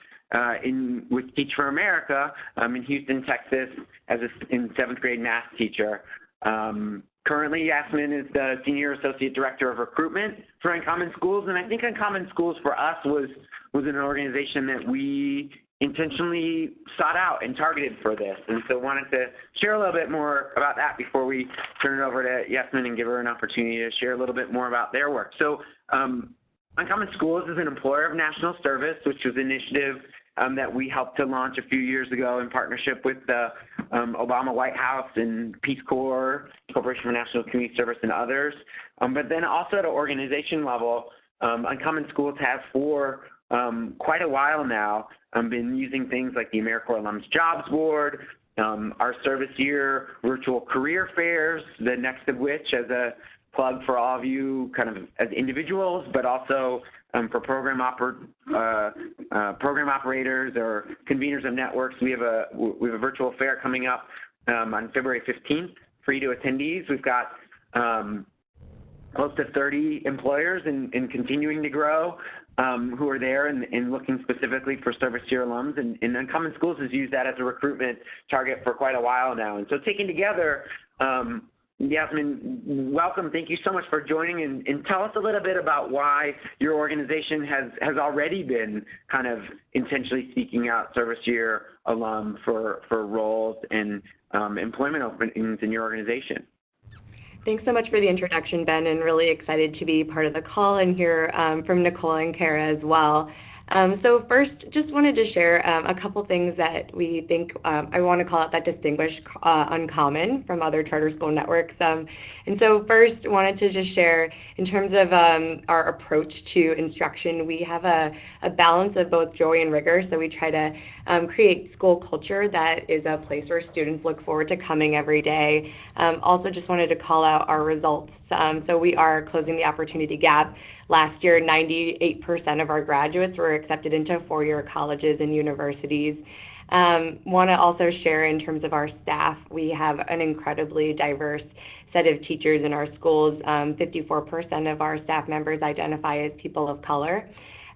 with Teach for America in Houston, Texas, as in 7th grade math teacher. Currently, Yasmin is the Senior Associate Director of Recruitment for Uncommon Schools, and I think Uncommon Schools for us was an organization that we intentionally sought out and targeted for this, and so wanted to share a little bit more about that before we turn it over to Yasmin and give her an opportunity to share a little bit more about their work. So Uncommon Schools is an employer of national service, which was an initiative that we helped to launch a few years ago in partnership with the Obama White House and Peace Corps, Corporation for National Community Service, and others. But then also at an organization level, Uncommon Schools has for quite a while now been using things like the AmeriCorps Alums Jobs Board, our service year virtual career fairs, the next of which, as a plug for all of you kind of as individuals, but also for program operators or conveners of networks. We have a virtual fair coming up on February 15th, free to attendees. We've got close to 30 employers and continuing to grow who are there and looking specifically for service year alums. And Uncommon Schools has used that as a recruitment target for quite a while now. And so taken together, Yasmin, welcome. Thank you so much for joining, and tell us a little bit about why your organization has already been kind of intentionally seeking out service year alum for roles and employment openings in your organization. Thanks so much for the introduction, Ben, and really excited to be part of the call and hear from Nicole and Kara as well. So first, just wanted to share a couple things that we think I want to call out that distinguish Uncommon from other charter school networks. And so first, wanted to just share in terms of our approach to instruction, we have a balance of both joy and rigor. So we try to create school culture that is a place where students look forward to coming every day. Also, just wanted to call out our results. So we are closing the opportunity gap. Last year, 98% of our graduates were accepted into four-year colleges and universities. Want to also share in terms of our staff, we have an incredibly diverse set of teachers in our schools. 54% of our staff members identify as people of color.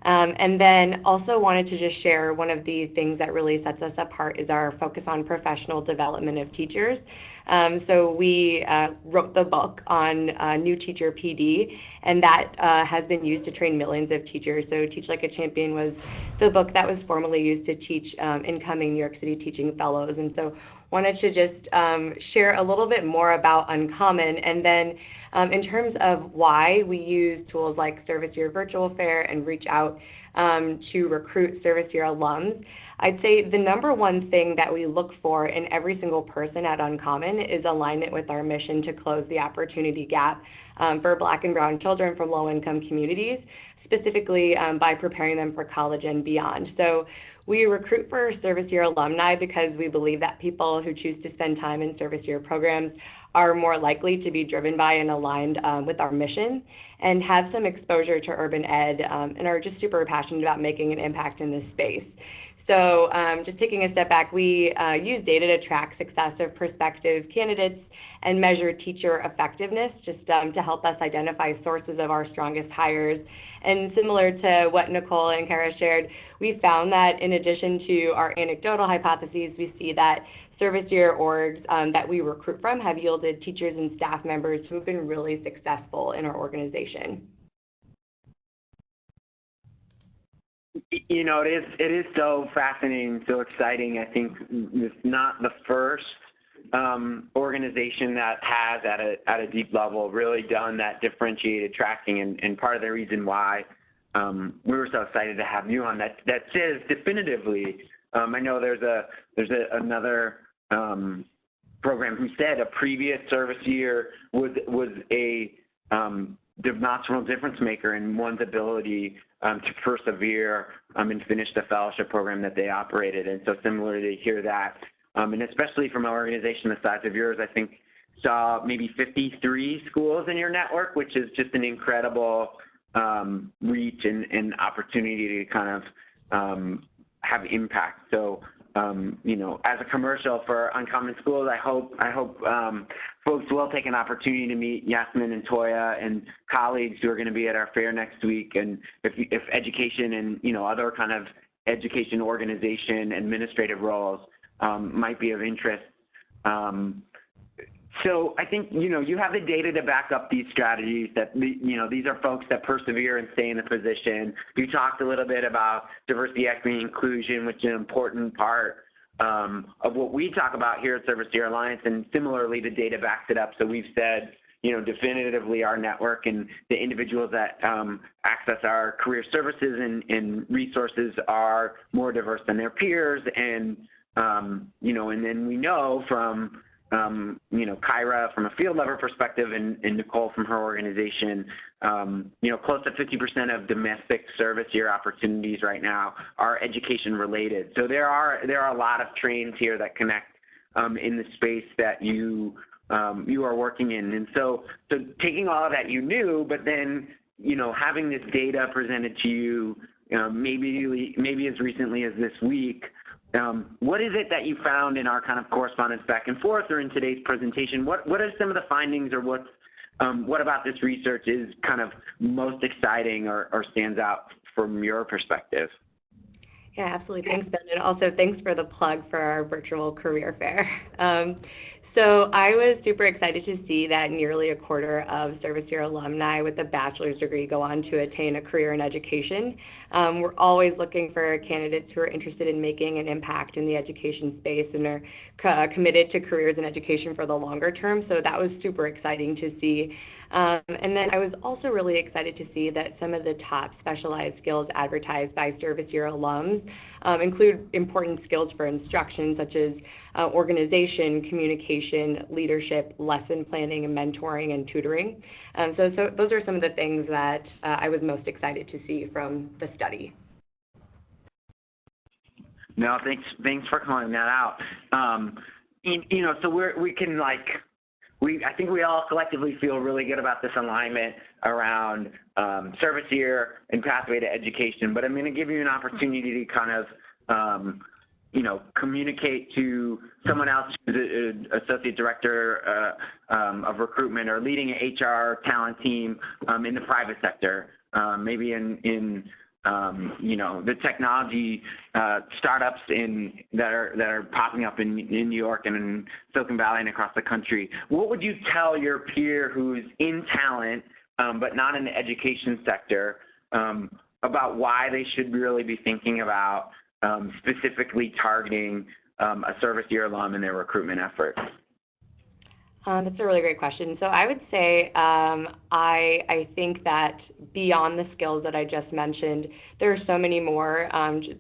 And then also wanted to just share one of the things that really sets us apart is our focus on professional development of teachers. So we wrote the book on New Teacher PD, and that has been used to train millions of teachers. So Teach Like a Champion was the book that was formerly used to teach incoming New York City teaching fellows. And so wanted to just share a little bit more about Uncommon, and then in terms of why we use tools like Service Year Virtual Fair and reach out to recruit Service Year alums. I'd say the number one thing that we look for in every single person at Uncommon is alignment with our mission to close the opportunity gap for Black and Brown children from low-income communities, specifically by preparing them for college and beyond. So we recruit for Service Year alumni because we believe that people who choose to spend time in Service Year programs are more likely to be driven by and aligned with our mission and have some exposure to urban ed and are just super passionate about making an impact in this space. So just taking a step back, we use data to track success of prospective candidates and measure teacher effectiveness just to help us identify sources of our strongest hires. And similar to what Nicole and Kara shared, we found that in addition to our anecdotal hypotheses, we see that service year orgs that we recruit from have yielded teachers and staff members who have been really successful in our organization. You know, it is so fascinating, so exciting. I think it's not the first organization that has, at a deep level, really done that differentiated tracking. And part of the reason why we were so excited to have you on that says definitively. I know there's another program who said a previous service year was a demonstrable difference maker in one's ability to persevere and finish the fellowship program that they operated. And so similarly to hear that, and especially from an organization the size of yours, I think saw maybe 53 schools in your network, which is just an incredible reach and opportunity to kind of have impact. So, you know, as a commercial for Uncommon Schools, I hope folks will take an opportunity to meet Yasmin and Toya and colleagues who are going to be at our fair next week. And if education and, you know, other kind of education organization administrative roles might be of interest. So I think, you know, you have the data to back up these strategies that, you know, these are folks that persevere and stay in the position. You talked a little bit about diversity, equity, and inclusion, which is an important part of what we talk about here at Service Year Alliance, and similarly the data backs it up. So we've said, you know, definitively our network and the individuals that access our career services and resources are more diverse than their peers. And, you know, and then we know from you know, Kyra from a field level perspective and Nicole from her organization, you know, close to 50% of domestic service year opportunities right now are education related. So there are a lot of trains here that connect in the space that you are working in. And so taking all of that you knew, but then, you know, having this data presented to you, maybe as recently as this week, what is it that you found in our kind of correspondence back and forth or in today's presentation? What are some of the findings, or what about this research is kind of most exciting or stands out from your perspective? Yeah, absolutely. Thanks, Ben. And also thanks for the plug for our virtual career fair. So I was super excited to see that nearly a quarter of service year alumni with a bachelor's degree go on to attain a career in education. We're always looking for candidates who are interested in making an impact in the education space and are committed to careers in education for the longer term. So that was super exciting to see. And then I was also really excited to see that some of the top specialized skills advertised by service year alums include important skills for instruction, such as organization, communication, leadership, lesson planning, and mentoring and tutoring. So those are some of the things that I was most excited to see from the study. No, thanks for calling that out. You know, so we can I think we all collectively feel really good about this alignment around service year and pathway to education, but I'm going to give you an opportunity to kind of communicate to someone else who's an associate director of recruitment or leading an HR talent team in the private sector, maybe in the technology startups that are popping up in New York and in Silicon Valley and across the country. What would you tell your peer who's in talent but not in the education sector about why they should really be thinking about specifically targeting a service year alum in their recruitment efforts? That's a really great question. So I would say I think that beyond the skills that I just mentioned, there are so many more.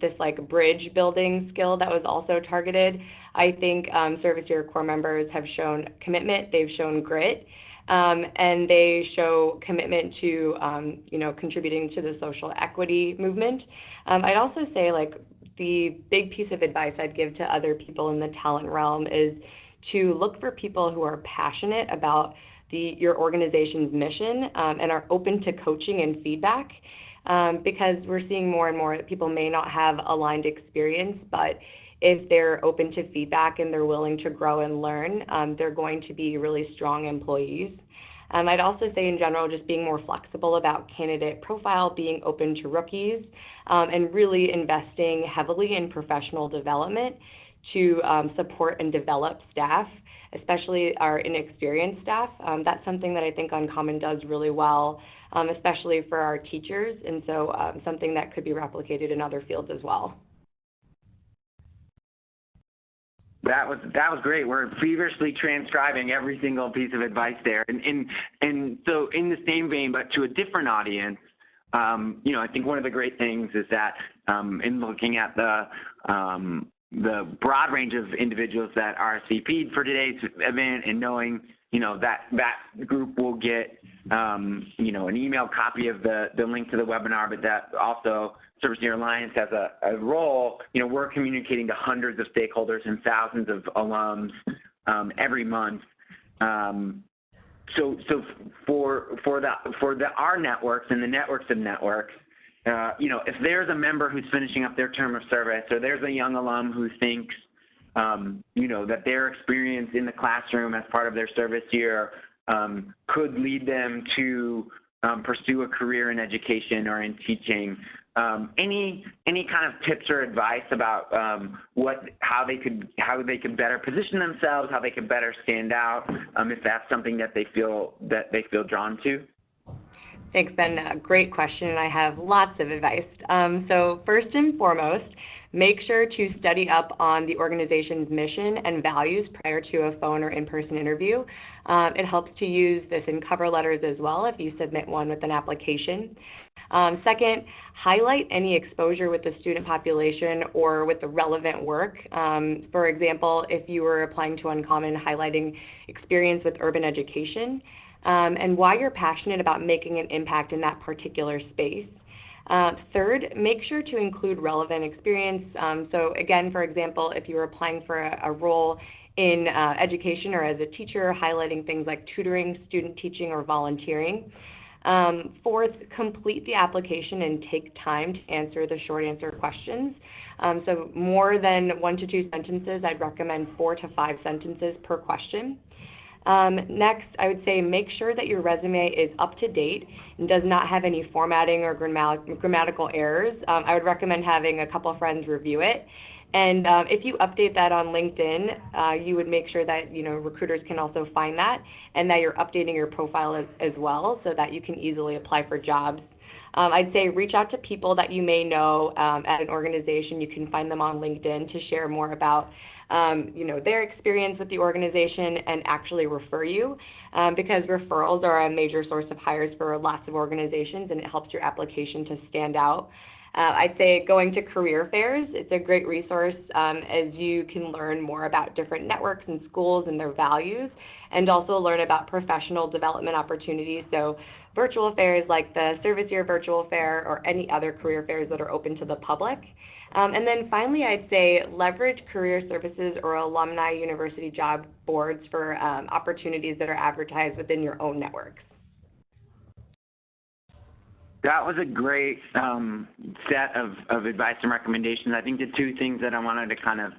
This bridge building skill that was also targeted. I think service year core members have shown commitment. They've shown grit. And they show commitment to, contributing to the social equity movement. I'd also say the big piece of advice I'd give to other people in the talent realm is to look for people who are passionate about your organization's mission and are open to coaching and feedback, because we're seeing more and more that people may not have aligned experience, but if they're open to feedback and they're willing to grow and learn, they're going to be really strong employees. I'd also say in general, just being more flexible about candidate profile, being open to rookies, and really investing heavily in professional development to support and develop staff, especially our inexperienced staff. That's something that I think Uncommon does really well, especially for our teachers, and so something that could be replicated in other fields as well. That was great. We're feverishly transcribing every single piece of advice there. And so in the same vein, but to a different audience, I think one of the great things is that in looking at the broad range of individuals that RSVP'd for today's event and knowing, that group will get, an email copy of the link to the webinar, but that also Service Year Alliance has a role. We're communicating to hundreds of stakeholders and thousands of alums every month. So for our networks and the networks of networks, if there's a member who's finishing up their term of service, or there's a young alum who thinks, that their experience in the classroom as part of their service year could lead them to pursue a career in education or in teaching, any kind of tips or advice about how they could better position themselves, how they could better stand out, if that's something that they feel drawn to? Thanks, Ben. Great question, and I have lots of advice. So first and foremost, make sure to study up on the organization's mission and values prior to a phone or in-person interview. It helps to use this in cover letters as well if you submit one with an application. Second, highlight any exposure with the student population or with the relevant work. For example, if you were applying to Uncommon, highlighting experience with urban education, and why you're passionate about making an impact in that particular space. Third, make sure to include relevant experience. So again, for example, if you were applying for a role in education or as a teacher, highlighting things like tutoring, student teaching, or volunteering. Fourth, complete the application and take time to answer the short answer questions. So more than 1 to 2 sentences, I'd recommend 4 to 5 sentences per question. Next, I would say make sure that your resume is up to date and does not have any formatting or grammatical errors. I would recommend having a couple friends review it. And if you update that on LinkedIn, you would make sure that recruiters can also find that, and that you're updating your profile as well, so that you can easily apply for jobs. I'd say reach out to people that you may know at an organization. You can find them on LinkedIn to share more about their experience with the organization and actually refer you, because referrals are a major source of hires for lots of organizations, and it helps your application to stand out. I'd say going to career fairs, it's a great resource as you can learn more about different networks and schools and their values, and also learn about professional development opportunities. So virtual fairs like the Service Year Virtual Fair or any other career fairs that are open to the public. And then finally, I'd say leverage career services or alumni university job boards for opportunities that are advertised within your own networks. That was a great set of advice and recommendations. I think the two things that I wanted to kind of,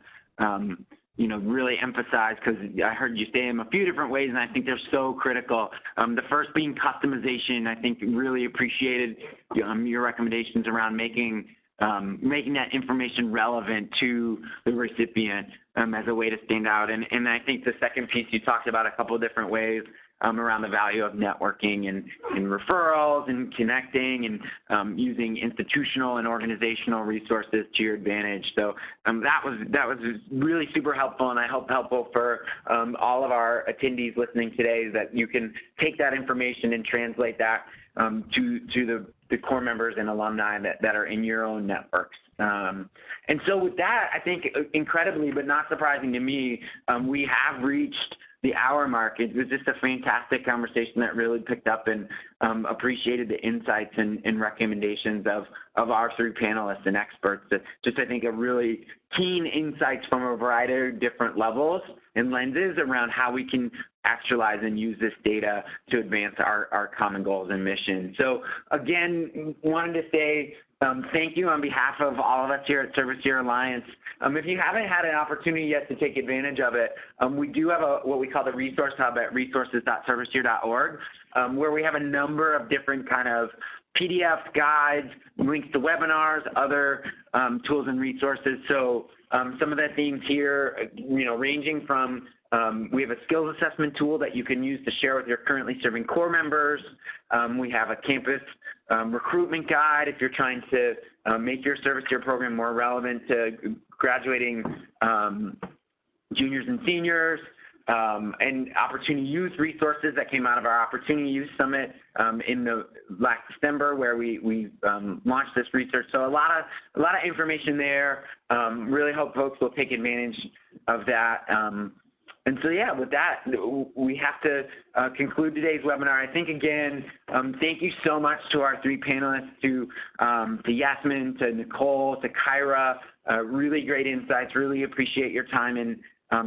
really emphasize, because I heard you say them a few different ways, and I think they're so critical. The first being customization. I think really appreciated your recommendations around making that information relevant to the recipient as a way to stand out. And I think the second piece, you talked about a couple of different ways around the value of networking and referrals and connecting and using institutional and organizational resources to your advantage. So that was really super helpful, and I hope helpful for all of our attendees listening today, that you can take that information and translate that to the core members and alumni that are in your own networks. And so with that, I think incredibly, but not surprising to me, we have reached the hour mark. It was just a fantastic conversation that really picked up and appreciated the insights and recommendations of our three panelists and experts. Just, I think, a really keen insights from a variety of different levels and lenses around how we can actualize and use this data to advance our common goals and mission. So again, wanted to say thank you on behalf of all of us here at ServiceYear Alliance. If you haven't had an opportunity yet to take advantage of it, we do have what we call the Resource Hub at resources.serviceyear.org, where we have a number of different kind of PDFs, guides, links to webinars, other tools and resources. So some of the themes here, ranging from we have a skills assessment tool that you can use to share with your currently serving core members. We have a campus recruitment guide if you're trying to make your ServiceYear program more relevant to graduating juniors and seniors, and opportunity youth resources that came out of our Opportunity Youth Summit in the last December, where we launched this research. So a lot of information there. Really hope folks will take advantage of that. And so, yeah, with that, we have to conclude today's webinar. I think, again, thank you so much to our three panelists, to Yasmin, to Nicole, to Kyra. Really great insights. Really appreciate your time and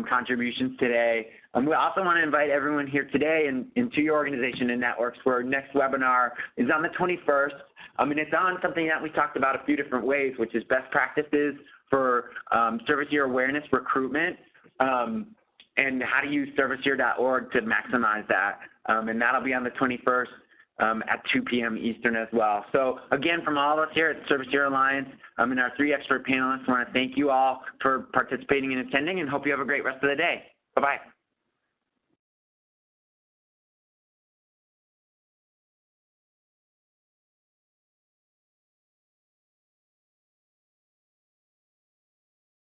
contributions today. We also want to invite everyone here today and to your organization and networks for our next webinar is on the 21st. And it's on something that we talked about a few different ways, which is best practices for ServiceYear awareness recruitment. And how to use serviceyear.org to maximize that. And that'll be on the 21st at 2 p.m. Eastern as well. So again, from all of us here at ServiceYear Alliance and our three expert panelists, I want to thank you all for participating and attending, and hope you have a great rest of the day. Bye-bye.